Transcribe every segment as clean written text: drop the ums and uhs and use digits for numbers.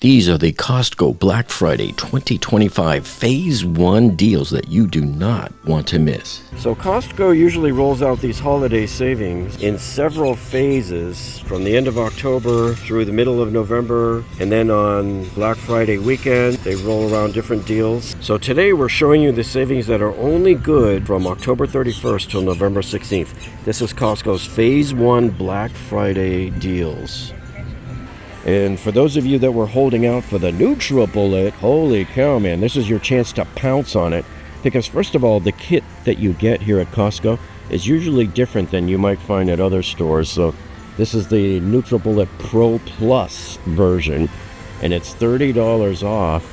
These are the Costco Black Friday 2025 Phase 1 deals that you do not want to miss. So Costco usually rolls out these holiday savings in several phases from the end of October through the middle of November, and then on Black Friday weekend they roll around different deals. So today we're showing you the savings that are only good from October 31st till November 16th. This is Costco's Phase 1 Black Friday deals. And for those of you that were holding out for the NutriBullet, holy cow, man, this is your chance to pounce on it. Because first of all, the kit that you get here at Costco is usually different than you might find at other stores. So this is the NutriBullet Pro Plus version, and it's $30 off,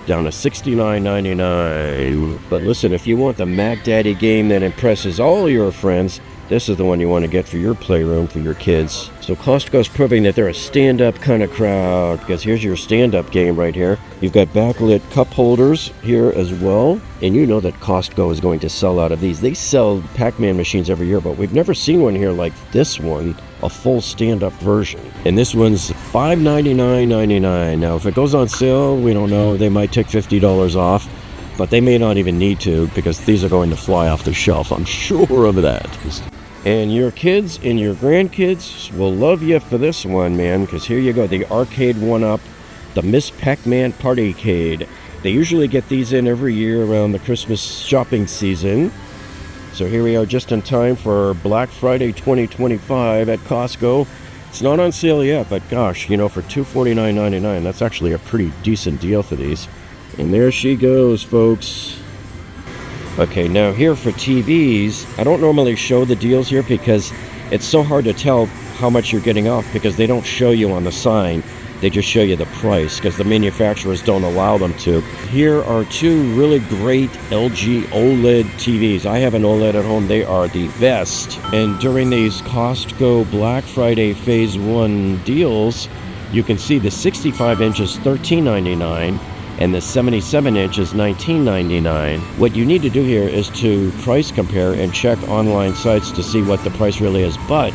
down to $69.99. But listen, if you want the Mac Daddy game that impresses all your friends, this is the one you want to get for your playroom, for your kids. So Costco's proving that they're a stand-up kind of crowd, because here's your stand-up game right here. You've got backlit cup holders here as well, and you know that Costco is going to sell out of these. They sell Pac-Man machines every year, but we've never seen one here like this one, a full stand-up version. And this one's $599.99. Now, if it goes on sale, we don't know. They might take $50 off, but they may not even need to, because these are going to fly off the shelf. I'm sure of that. And your kids and your grandkids will love you for this one, man, because here you go, the arcade one-up, the Miss Pac-Man Partycade. They usually get these in every year around the Christmas shopping season. So here we are just in time for Black Friday 2025 at Costco. It's not on sale yet, but gosh, you know, for $249.99, that's actually a pretty decent deal for these. And there she goes, folks. Okay, now here for TVs, I don't normally show the deals here because it's so hard to tell how much you're getting off, because they don't show you on the sign. They just show you the price because the manufacturers don't allow them to. Here are two really great LG OLED TVs. I have an OLED at home. They are the best. And during these Costco Black Friday Phase 1 deals, you can see the 65 inches $13.99 and the 77 inches $19.99. What you need to do here is to price compare and check online sites to see what the price really is. But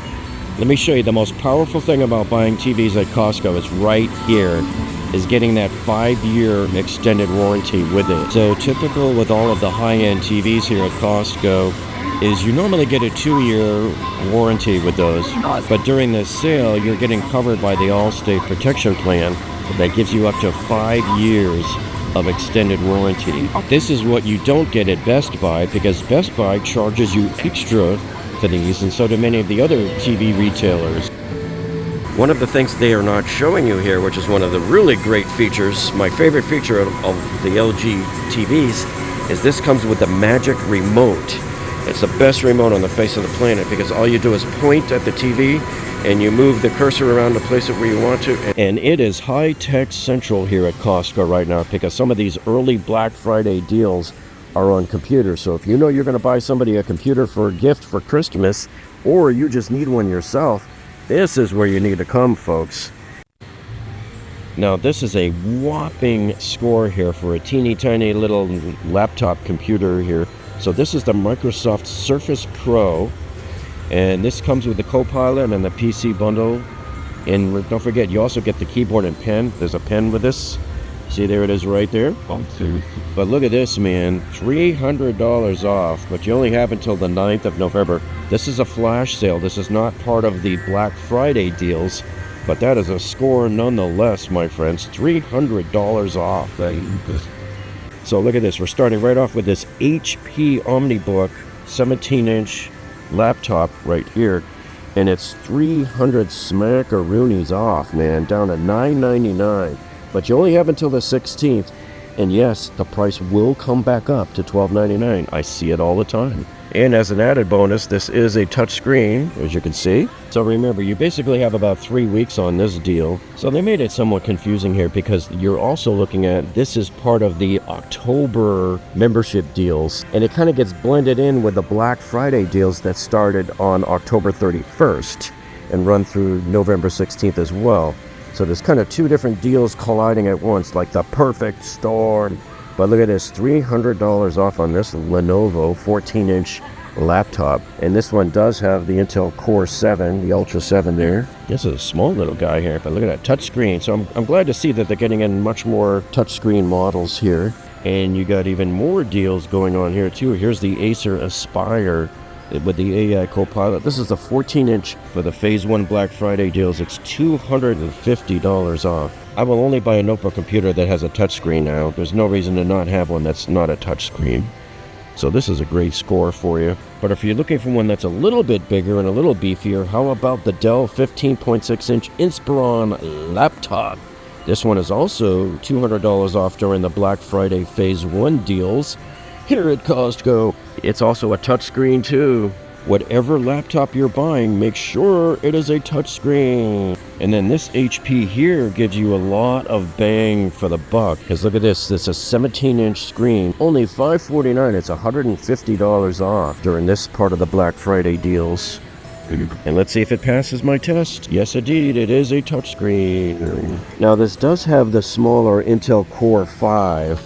let me show you the most powerful thing about buying TVs at Costco is right here, is getting that 5-year extended warranty with it. So typical with all of the high-end TVs here at Costco is you normally get a 2-year warranty with those. But during this sale, you're getting covered by the All-State Protection Plan that gives you up to 5 years of extended warranty. This is what you don't get at Best Buy, because Best Buy charges you extra for these, and so do many of the other TV retailers. One of the things they are not showing you here, which is one of the really great features, my favorite feature of the LG TVs, is this comes with the Magic Remote. It's the best remote on the face of the planet, because all you do is point at the TV and you move the cursor around to place it where you want to. And it is high-tech central here at Costco right now, because some of these early Black Friday deals are on computers. So if you know you're going to buy somebody a computer for a gift for Christmas, or you just need one yourself, this is where you need to come, folks. Now, this is a whopping score here for a teeny tiny little laptop computer here. So this is the Microsoft Surface Pro, and this comes with the Copilot and the PC bundle. And don't forget, you also get the keyboard and pen. There's a pen with this. See, there it is right there. But look at this, man, $300 off, but you only have until the 9th of November. This is a flash sale. This is not part of the Black Friday deals, but that is a score nonetheless, my friends. $300 off. So look at this. We're starting right off with this HP OmniBook 17-inch laptop right here, and it's 300 smackaroonies off, man, down to $999. But you only have until the 16th, and yes, the price will come back up to $12.99. I see it all the time. And as an added bonus, this is a touchscreen, as you can see. So remember, you basically have about 3 weeks on this deal. So they made it somewhat confusing here, because you're also looking at, this is part of the October membership deals, and it kind of gets blended in with the Black Friday deals that started on October 31st and run through November 16th as well. So there's kind of two different deals colliding at once, like the perfect storm. But look at this, $300 off on this Lenovo 14-inch laptop. And this one does have the Intel Core 7, the Ultra 7 there. This is a small little guy here, but look at that touchscreen. So I'm glad to see that they're getting in much more touchscreen models here. And you got even more deals going on here too. Here's the Acer Aspire with the AI Copilot. This is the 14-inch for the Phase 1 Black Friday deals. It's $250 off. I will only buy a notebook computer that has a touchscreen now. There's no reason to not have one that's not a touchscreen. So this is a great score for you. But if you're looking for one that's a little bit bigger and a little beefier, how about the Dell 15.6-inch Inspiron laptop? This one is also $200 off during the Black Friday Phase 1 deals here at Costco. It's also a touchscreen too. Whatever laptop you're buying, make sure it is a touchscreen. And then this HP here gives you a lot of bang for the buck. Because look at this. This is a 17-inch screen. Only $549. It's $150 off during this part of the Black Friday deals. And let's see if it passes my test. Yes, indeed, it is a touchscreen. Now, this does have the smaller Intel Core 5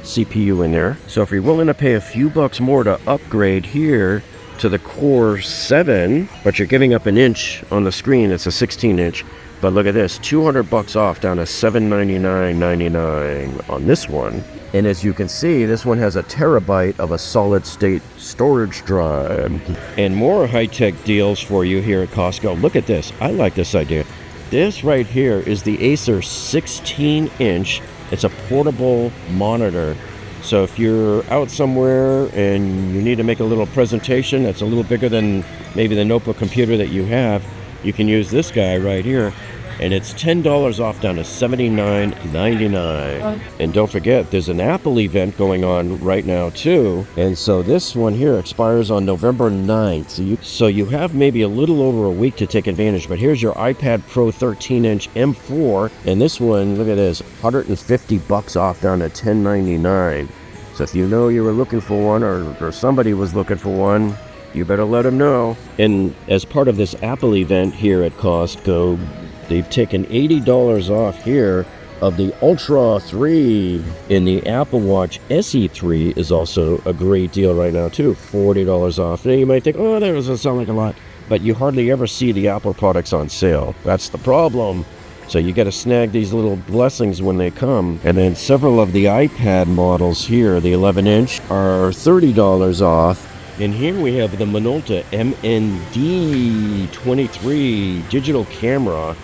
CPU in there. So if you're willing to pay a few bucks more to upgrade here to the Core 7, but you're giving up an inch on the screen, it's a 16-inch. But look at this, $200 off down to $799.99 on this one. And as you can see, this one has a terabyte of a solid-state storage drive. And more high-tech deals for you here at Costco. Look at this. I like this idea. This right here is the Acer 16-inch. It's a portable monitor. So if you're out somewhere and you need to make a little presentation that's a little bigger than maybe the notebook computer that you have, you can use this guy right here. And it's $10 off down to $79.99. And don't forget, there's an Apple event going on right now too. And so this one here expires on November 9th. So you have maybe a little over a week to take advantage. But here's your iPad Pro 13-inch M4. And this one, look at this, $150 off down to $10.99. So if you know you were looking for one or somebody was looking for one, you better let them know. And as part of this Apple event here at Costco, they've taken $80 off here of the Ultra 3. And the Apple Watch SE3 is also a great deal right now too, $40 off. Now you might think, oh, that doesn't sound like a lot. But you hardly ever see the Apple products on sale. That's the problem. So you got to snag these little blessings when they come. And then several of the iPad models here, the 11-inch, are $30 off. And here we have the Minolta MND23 digital camera.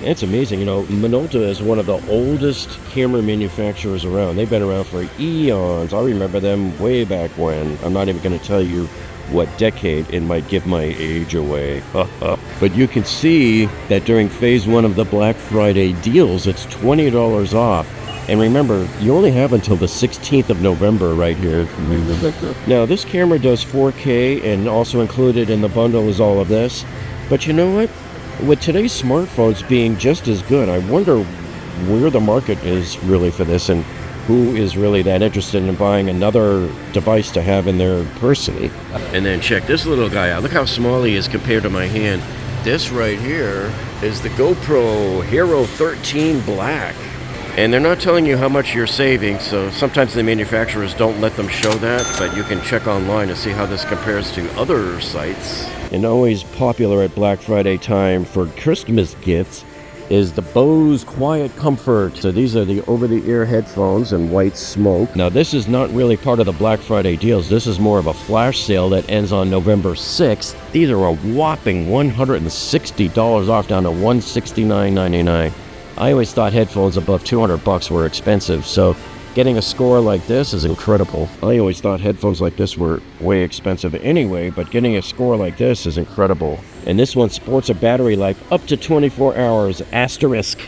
It's amazing. You know, Minolta is one of the oldest camera manufacturers around. They've been around for eons. I remember them way back when. I'm not even going to tell you what decade. It might give my age away. But you can see that during Phase 1 of the Black Friday deals, it's $20 off. And remember, you only have until the 16th of November right here. Now, this camera does 4K, and also included in the bundle is all of this. But you know what? With today's smartphones being just as good, I wonder where the market is really for this and who is really that interested in buying another device to have in their person. And then check this little guy out. Look how small he is compared to my hand. This right here is the GoPro Hero 13 Black. And they're not telling you how much you're saving, so sometimes the manufacturers don't let them show that, but you can check online to see how this compares to other sites. And always popular at Black Friday time for Christmas gifts is the Bose Quiet Comfort. So these are the over-the-ear headphones in white smoke. Now this is not really part of the Black Friday deals. This is more of a flash sale that ends on November 6th. These are a whopping $160 off down to $169.99. I always thought headphones above $200 were expensive, so getting a score like this is incredible. I always thought headphones like this were way expensive anyway, but getting a score like this is incredible. And this one sports a battery life up to 24 hours, asterisk,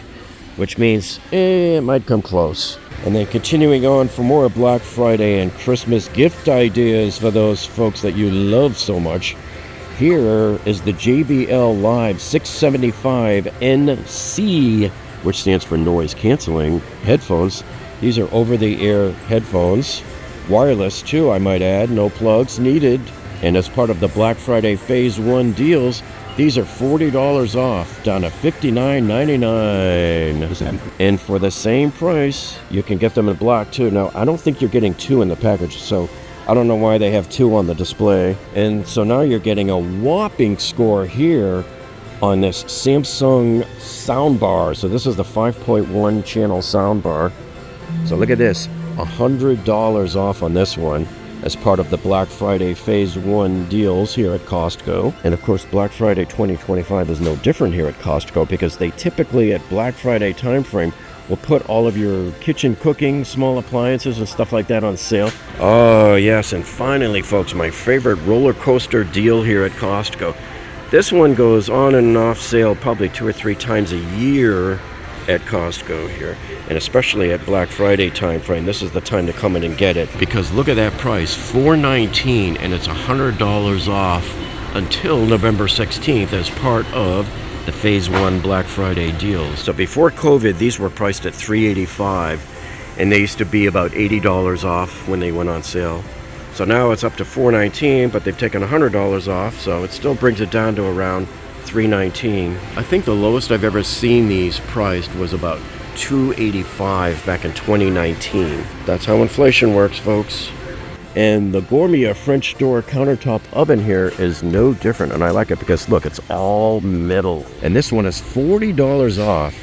which means it might come close. And then continuing on for more Black Friday and Christmas gift ideas for those folks that you love so much. Here is the JBL Live 675 NC, which stands for noise canceling headphones. These are over-the-air headphones, wireless too, I might add, no plugs needed. And as part of the Black Friday Phase 1 deals, these are $40 off, down to $59.99. And for the same price, you can get them in black too. Now, I don't think you're getting two in the package, so I don't know why they have 2 on the display. And so now you're getting a whopping score here on this Samsung soundbar. So this is the 5.1 channel soundbar. So look at this, $100 off on this one as part of the Black Friday Phase 1 deals here at Costco. And of course, Black Friday 2025 is no different here at Costco because they typically at Black Friday timeframe will put all of your kitchen cooking, small appliances and stuff like that on sale. Oh yes, and finally folks, my favorite roller coaster deal here at Costco. This one goes on and off sale probably 2 or 3 times a year at Costco here, and especially at Black Friday time frame. This is the time to come in and get it, because look at that price, $419, and it's $100 off until November 16th as part of the Phase 1 Black Friday deals. So before COVID, these were priced at $385, and they used to be about $80 off when they went on sale. So now it's up to $419, but they've taken $100 off, so it still brings it down to around $319. I think the lowest I've ever seen these priced was about $285 back in 2019. That's how inflation works, folks. And the Gourmet French door countertop oven here is no different, and I like it because look, it's all metal. And this one is $40 off,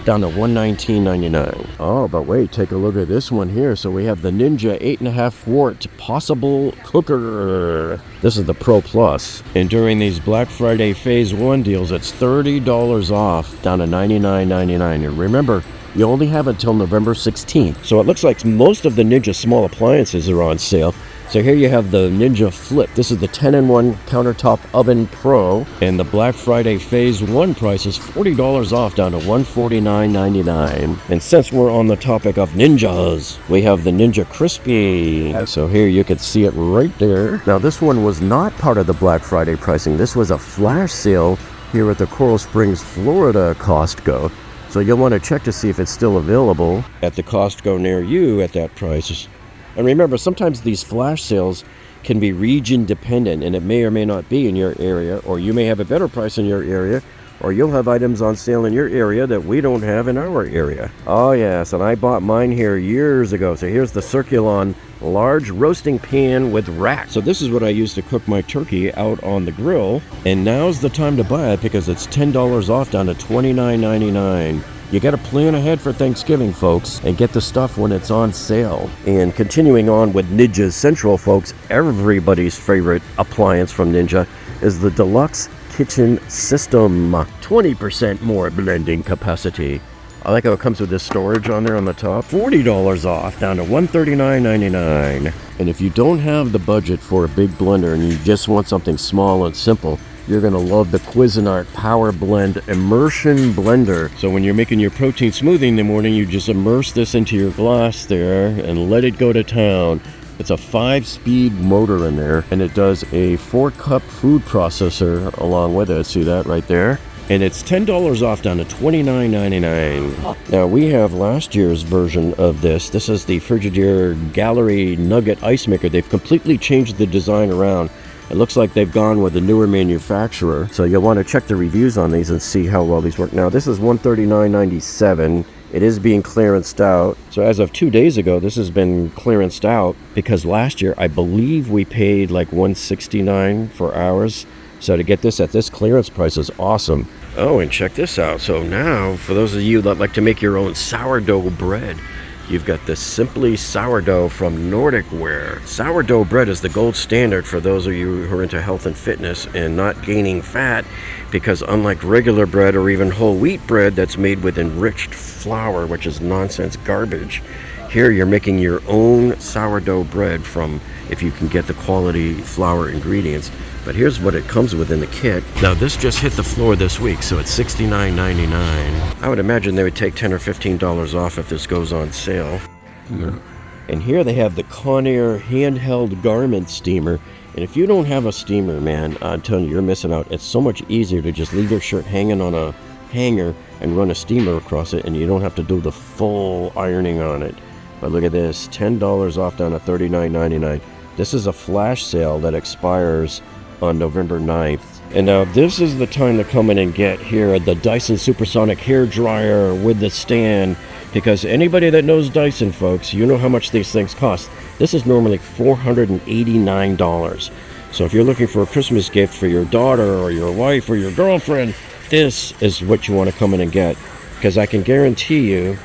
down to $119.99. Oh, but wait, take a look at this one here. So we have the Ninja 8.5 quart possible cooker. This is the Pro Plus. And during these Black Friday Phase 1 deals, it's $30 off, down to $99.99. And remember, you only have until November 16th. So it looks like most of the Ninja small appliances are on sale. So here you have the Ninja Flip. This is the 10-in-1 countertop oven Pro, and the Black Friday Phase 1 price is $40 off, down to $149.99. And since we're on the topic of Ninjas, we have the Ninja Crispy. So here you can see it right there. Now this one was not part of the Black Friday pricing. This was a flash sale here at the Coral Springs, Florida Costco. So you'll want to check to see if it's still available at the Costco near you at that price. And remember, sometimes these flash sales can be region dependent, and it may or may not be in your area, or you may have a better price in your area, or you'll have items on sale in your area that we don't have in our area. Oh yes, and I bought mine here years ago. So here's the Circulon large roasting pan with rack. So this is what I use to cook my turkey out on the grill, and now's the time to buy it because it's $10 off, down to $29.99. You got to plan ahead for Thanksgiving, folks, and get the stuff when it's on sale. And continuing on with Ninja Central, folks, everybody's favorite appliance from Ninja is the Deluxe Kitchen System. 20% more blending capacity. I like how it comes with this storage on there on the top. $40 off, down to $139.99. And if you don't have the budget for a big blender and you just want something small and simple, you're going to love the Cuisinart Power Blend Immersion Blender. So when you're making your protein smoothie in the morning, you just immerse this into your glass there and let it go to town. It's a 5-speed motor in there, and it does a 4-cup food processor along with it. See that right there? And it's $10 off, down to $29.99. Now we have last year's version of this. This is the Frigidaire Gallery Nugget Ice Maker. They've completely changed the design around. It looks like they've gone with a newer manufacturer. So you'll want to check the reviews on these and see how well these work. Now this is $139.97. It is being clearanced out. So as of 2 days ago, this has been clearanced out because last year I believe we paid like $169 for ours. So to get this at this clearance price is awesome. Oh, and check this out. So now, for those of you that like to make your own sourdough bread, you've got the Simply Sourdough from Nordic Ware. Sourdough bread is the gold standard for those of you who are into health and fitness and not gaining fat, because unlike regular bread or even whole wheat bread that's made with enriched flour, which is nonsense garbage, here you're making your own sourdough bread from, if you can get the quality flour ingredients. But here's what it comes with in the kit. Now this just hit the floor this week, so it's $69.99. I would imagine they would take $10 or $15 off if this goes on sale. Yeah. And here they have the Conair handheld garment steamer. And if you don't have a steamer, man, I'm telling you, you're missing out. It's so much easier to just leave your shirt hanging on a hanger and run a steamer across it, and you don't have to do the full ironing on it. But look at this, $10 off, down to $39.99. This is a flash sale that expires on November 9th. And now this is the time to come in and get here the Dyson Supersonic Hair Dryer with the stand. Because anybody that knows Dyson, folks, you know how much these things cost. This is normally $489. So if you're looking for a Christmas gift for your daughter or your wife or your girlfriend, this is what you want to come in and get. Because I can guarantee you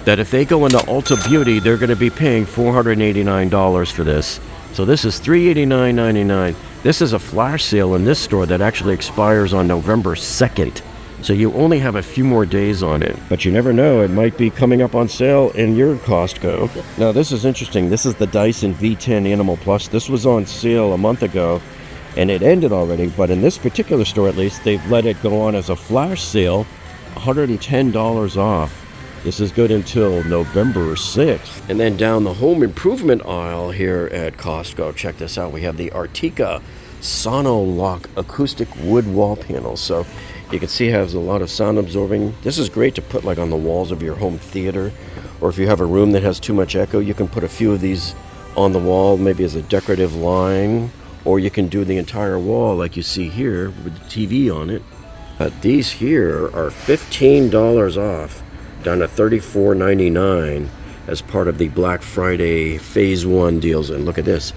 that if they go into Ulta Beauty, they're going to be paying $489 for this. So this is $389.99. This is a flash sale in this store that actually expires on November 2nd. So you only have a few more days on it. But you never know, it might be coming up on sale in your Costco. Now this is interesting. This is the Dyson V10 Animal Plus. This was on sale a month ago and it ended already. But in this particular store at least, they've let it go on as a flash sale, $110 off. This is good until November 6th. And then down the home improvement aisle here at Costco, check this out. We have the Artica Sonolock acoustic wood wall panels. So you can see it has a lot of sound absorbing. This is great to put like on the walls of your home theater, or if you have a room that has too much echo, you can put a few of these on the wall, maybe as a decorative line, or you can do the entire wall like you see here with the TV on it. These here are $15 off, down to $34.99 as part of the Black Friday Phase 1 deals. And look at this.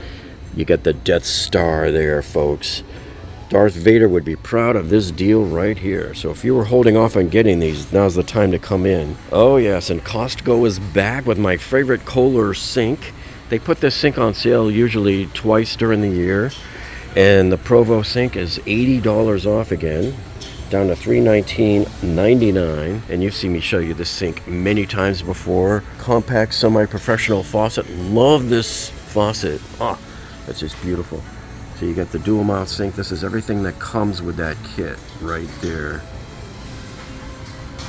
You got the Death Star there, folks. Darth Vader would be proud of this deal right here. So if you were holding off on getting these, now's the time to come in. Oh yes, and Costco is back with my favorite Kohler sink. They put this sink on sale usually twice during the year. And the Provo sink is $80 off again, down to $319.99. And you've seen me show you this sink many times before. Compact semi-professional faucet. Love this faucet. Ah, that's just beautiful. So you got the dual mouth sink. This is everything that comes with that kit right there.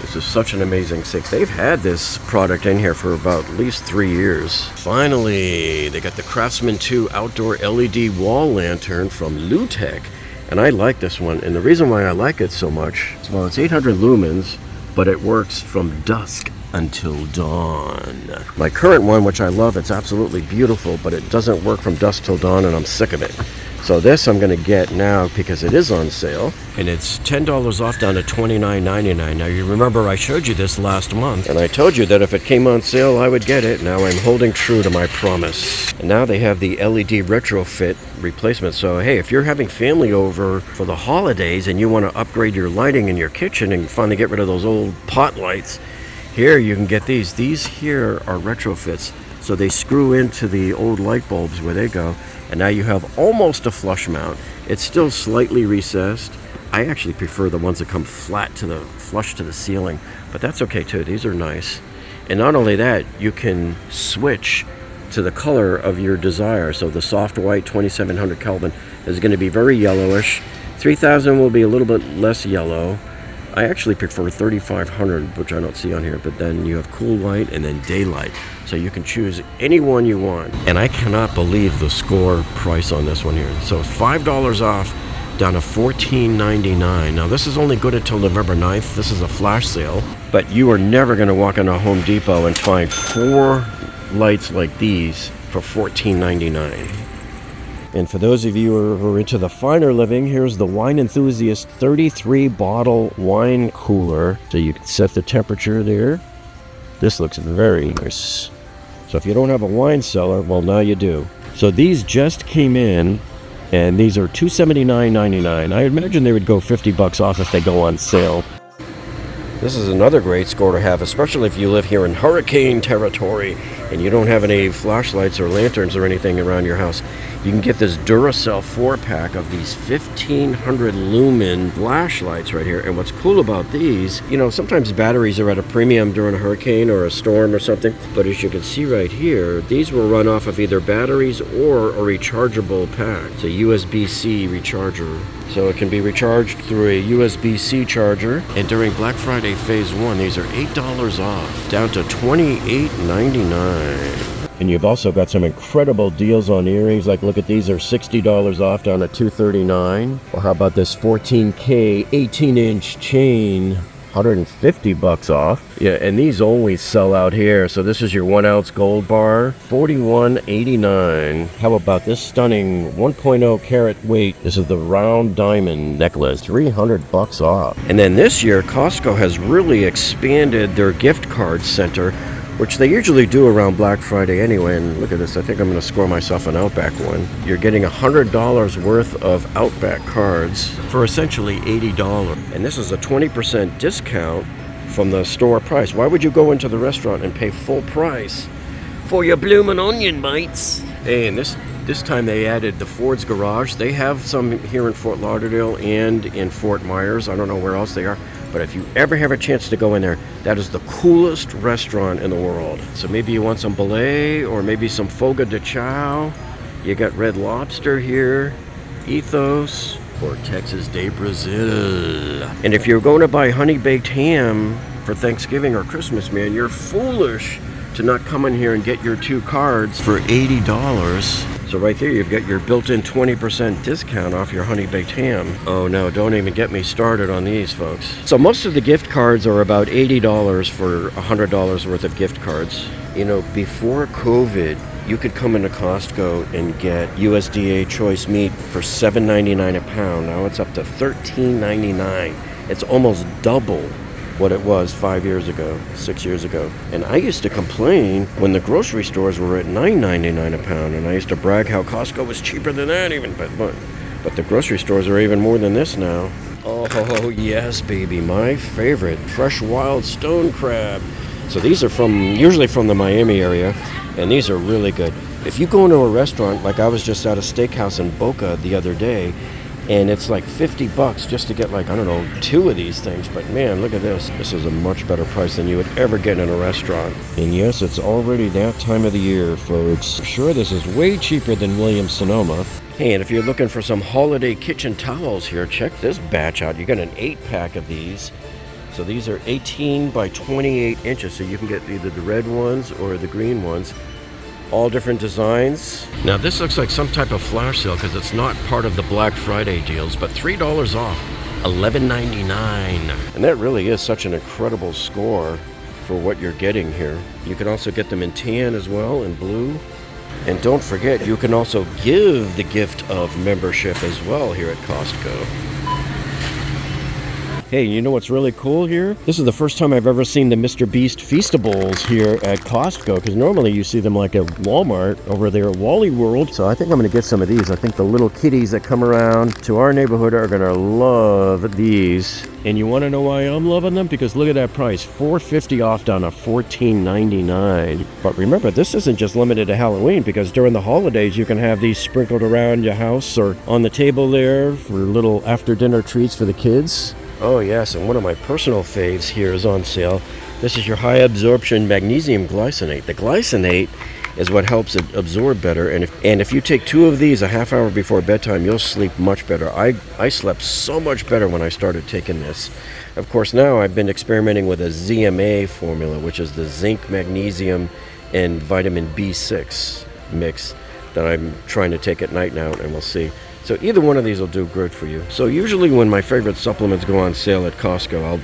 This is such an amazing sink. They've had this product in here for about at least 3 years. Finally, they got the Craftsman 2 outdoor LED wall lantern from Lutech. And I like this one. And the reason why I like it so much, well, it's 800 lumens, but it works from dusk until dawn. My current one, which I love, it's absolutely beautiful, but it doesn't work from dusk till dawn, and I'm sick of it. So this I'm going to get now because it is on sale, and it's $10 off, down to $29.99. Now you remember I showed you this last month, and I told you that if it came on sale I would get it. Now I'm holding true to my promise. And now they have the LED retrofit replacement. So hey, if you're having family over for the holidays and you want to upgrade your lighting in your kitchen and finally get rid of those old pot lights, here you can get these. These here are retrofits. So they screw into the old light bulbs where they go, and now you have almost a flush mount. It's still slightly recessed. I actually prefer the ones that come flat to the flush to the ceiling, but that's okay too. These are nice. And not only that, you can switch to the color of your desire. So the soft white 2700 Kelvin is going to be very yellowish. 3000 will be a little bit less yellow. I actually prefer 3500, which I don't see on here, but then you have cool white and then daylight. So you can choose any one you want. And I cannot believe the score price on this one here. So $5 off, down to $14.99. Now this is only good until November 9th. This is a flash sale, but you are never going to walk into Home Depot and find 4 lights like these for $14.99. And for those of you who are into the finer living, here's the Wine Enthusiast 33 bottle wine cooler. So you can set the temperature there. This looks very nice. So if you don't have a wine cellar, well, now you do. So these just came in, and these are $279.99. I imagine they would go $50 off if they go on sale. This is another great score to have, especially if you live here in hurricane territory and you don't have any flashlights or lanterns or anything around your house. You can get this Duracell 4-pack of these 1500 lumen flashlights right here. And what's cool about these, you know, sometimes batteries are at a premium during a hurricane or a storm or something. But as you can see right here, these will run off of either batteries or a rechargeable pack. It's a USB-C recharger. So it can be recharged through a USB-C charger. And during Black Friday Phase 1, these are $8 off, down to $28.99. And you've also got some incredible deals on earrings. Like, look at these, are $60 off, down to $239. Or how about this 14K 18-inch chain $150 off. Yeah, and these always sell out here. So this is your 1 ounce gold bar, $41.89. How about this stunning 1.0 carat weight? This is the round diamond necklace, $300 off. And then this year, Costco has really expanded their gift card center, which they usually do around Black Friday anyway. And look at this, I think I'm going to score myself an Outback one. You're getting $100 worth of Outback cards for essentially $80. And this is a 20% discount from the store price. Why would you go into the restaurant and pay full price for your bloomin' onion bites? Hey, and this time they added the Ford's Garage. They have some here in Fort Lauderdale and in Fort Myers. I don't know where else they are. But if you ever have a chance to go in there, that is the coolest restaurant in the world. So maybe you want some filet or maybe some fogo de chao. You got Red Lobster here, Ethos, or Texas de Brazil. And if you're going to buy honey baked ham for Thanksgiving or Christmas, man, you're foolish to not come in here and get your 2 cards for $80. So right there, you've got your built-in 20% discount off your honey baked ham. Oh no, don't even get me started on these, folks. So most of the gift cards are about $80 for $100 worth of gift cards. You know, before COVID, you could come into Costco and get USDA choice meat for $7.99 a pound. Now it's up to $13.99. It's almost double what it was 5 years ago, 6 years ago. And I used to complain when the grocery stores were at $9.99 a pound, and I used to brag how Costco was cheaper than that even, but the grocery stores are even more than this now. Oh yes, baby, my favorite, fresh wild stone crab. So these are usually from the Miami area, and these are really good. If you go into a restaurant, like I was just at a steakhouse in Boca the other day, and it's like $50 just to get, like, I don't know, 2 of these things. But man, look at this. This is a much better price than you would ever get in a restaurant. And yes, it's already that time of the year, folks. Sure, this is way cheaper than Williams-Sonoma. Hey, and if you're looking for some holiday kitchen towels here, check this batch out. You got an 8-pack of these. So these are 18 by 28 inches. So you can get either the red ones or the green ones. All different designs. Now this looks like some type of flash sale because it's not part of the Black Friday deals, but $3 off, $11.99. And that really is such an incredible score for what you're getting here. You can also get them in tan as well, and blue. And don't forget, you can also give the gift of membership as well here at Costco. Hey, you know what's really cool here? This is the first time I've ever seen the Mr. Beast Feastables here at Costco, because normally you see them like at Walmart over there at Wally World. So I think I'm going to get some of these. I think the little kitties that come around to our neighborhood are going to love these. And you want to know why I'm loving them? Because look at that price, $4.50 off down to $14.99. But remember, this isn't just limited to Halloween, because during the holidays you can have these sprinkled around your house or on the table there for little after-dinner treats for the kids. Oh yes, and one of my personal faves here is on sale. This is your high absorption magnesium glycinate. The glycinate is what helps it absorb better, and if you take 2 of these a half hour before bedtime, you'll sleep much better. I slept so much better when I started taking this. Of course, now I've been experimenting with a ZMA formula, which is the zinc, magnesium, and vitamin B6 mix that I'm trying to take at night now, and we'll see. So either one of these will do good for you. So usually when my favorite supplements go on sale at Costco, I'll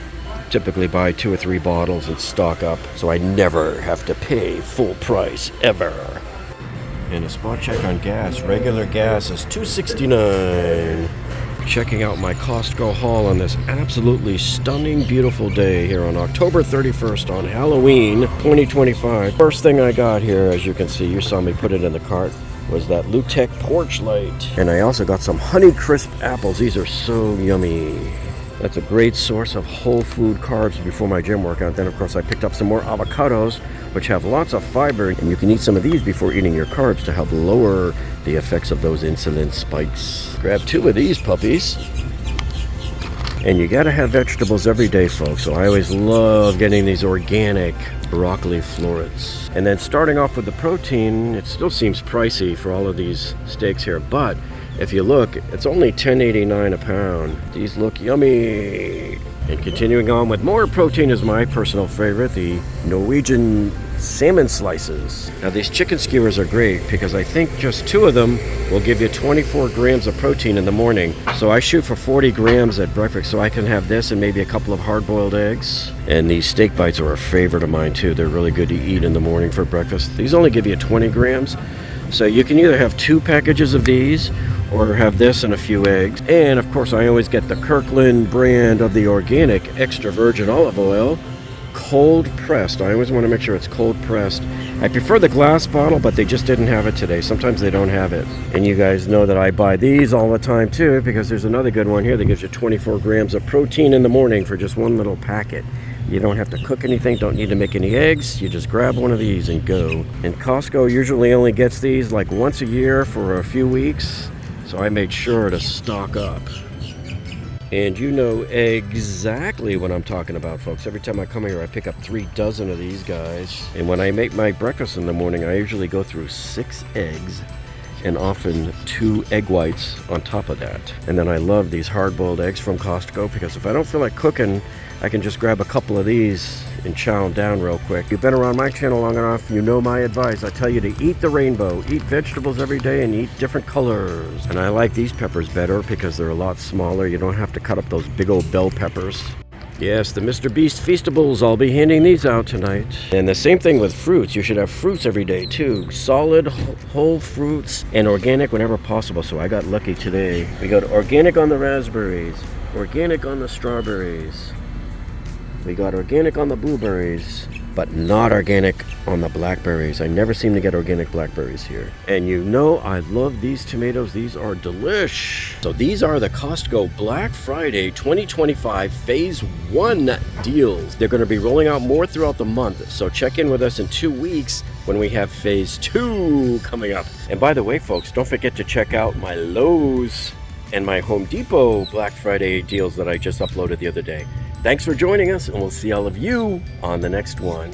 typically buy 2 or 3 bottles and stock up, so I never have to pay full price, ever. And a spot check on gas. Regular gas is $2.69. Checking out my Costco haul on this absolutely stunning, beautiful day here on October 31st on Halloween 2025. First thing I got here, as you can see, you saw me put it in the cart, was that Lutech porch light. And I also got some Honey Crisp apples. These are so yummy. That's a great source of whole food carbs before my gym workout. Then of course I picked up some more avocados, which have lots of fiber, and you can eat some of these before eating your carbs to help lower the effects of those insulin spikes. Grab 2 of these puppies. And you gotta have vegetables every day, folks, so I always love getting these organic broccoli florets. And then starting off with the protein, it still seems pricey for all of these steaks here, but if you look, it's only $10.89 a pound. These look yummy. And continuing on with more protein is my personal favorite, the Norwegian salmon slices. Now these chicken skewers are great because I think just 2 of them will give you 24 grams of protein in the morning. So I shoot for 40 grams at breakfast, so I can have this and maybe a couple of hard-boiled eggs. And these steak bites are a favorite of mine too. They're really good to eat in the morning for breakfast. These only give you 20 grams. So you can either have 2 packages of these or have this and a few eggs. And of course I always get the Kirkland brand of the organic extra virgin olive oil, cold pressed. I always want to make sure it's cold pressed. I prefer the glass bottle, but they just didn't have it today. Sometimes they don't have it. And you guys know that I buy these all the time too, because there's another good one here that gives you 24 grams of protein in the morning for just 1 little packet. You don't have to cook anything, don't need to make any eggs. You just grab one of these and go. And Costco usually only gets these like once a year for a few weeks, so I made sure to stock up. And you know exactly what I'm talking about, folks. Every time I come here, I pick up 3 dozen of these guys. And when I make my breakfast in the morning, I usually go through 6 eggs and often 2 egg whites on top of that. And then I love these hard-boiled eggs from Costco because if I don't feel like cooking, I can just grab a couple of these and chow them down real quick. You've been around my channel long enough, you know my advice. I tell you to eat the rainbow, eat vegetables every day and eat different colors. And I like these peppers better because they're a lot smaller. You don't have to cut up those big old bell peppers. Yes, the Mr. Beast Feastables, I'll be handing these out tonight. And the same thing with fruits. You should have fruits every day too. Solid, whole fruits, and organic whenever possible. So I got lucky today. We got organic on the raspberries, organic on the strawberries. We got organic on the blueberries, but not organic on the blackberries. I never seem to get organic blackberries here. And you know I love these tomatoes. These are delish. So these are the Costco Black Friday 2025 Phase 1 deals. They're going to be rolling out more throughout the month. So check in with us in 2 weeks when we have Phase 2 coming up. And by the way, folks, don't forget to check out my Lowe's and my Home Depot Black Friday deals that I just uploaded the other day. Thanks for joining us, and we'll see all of you on the next one.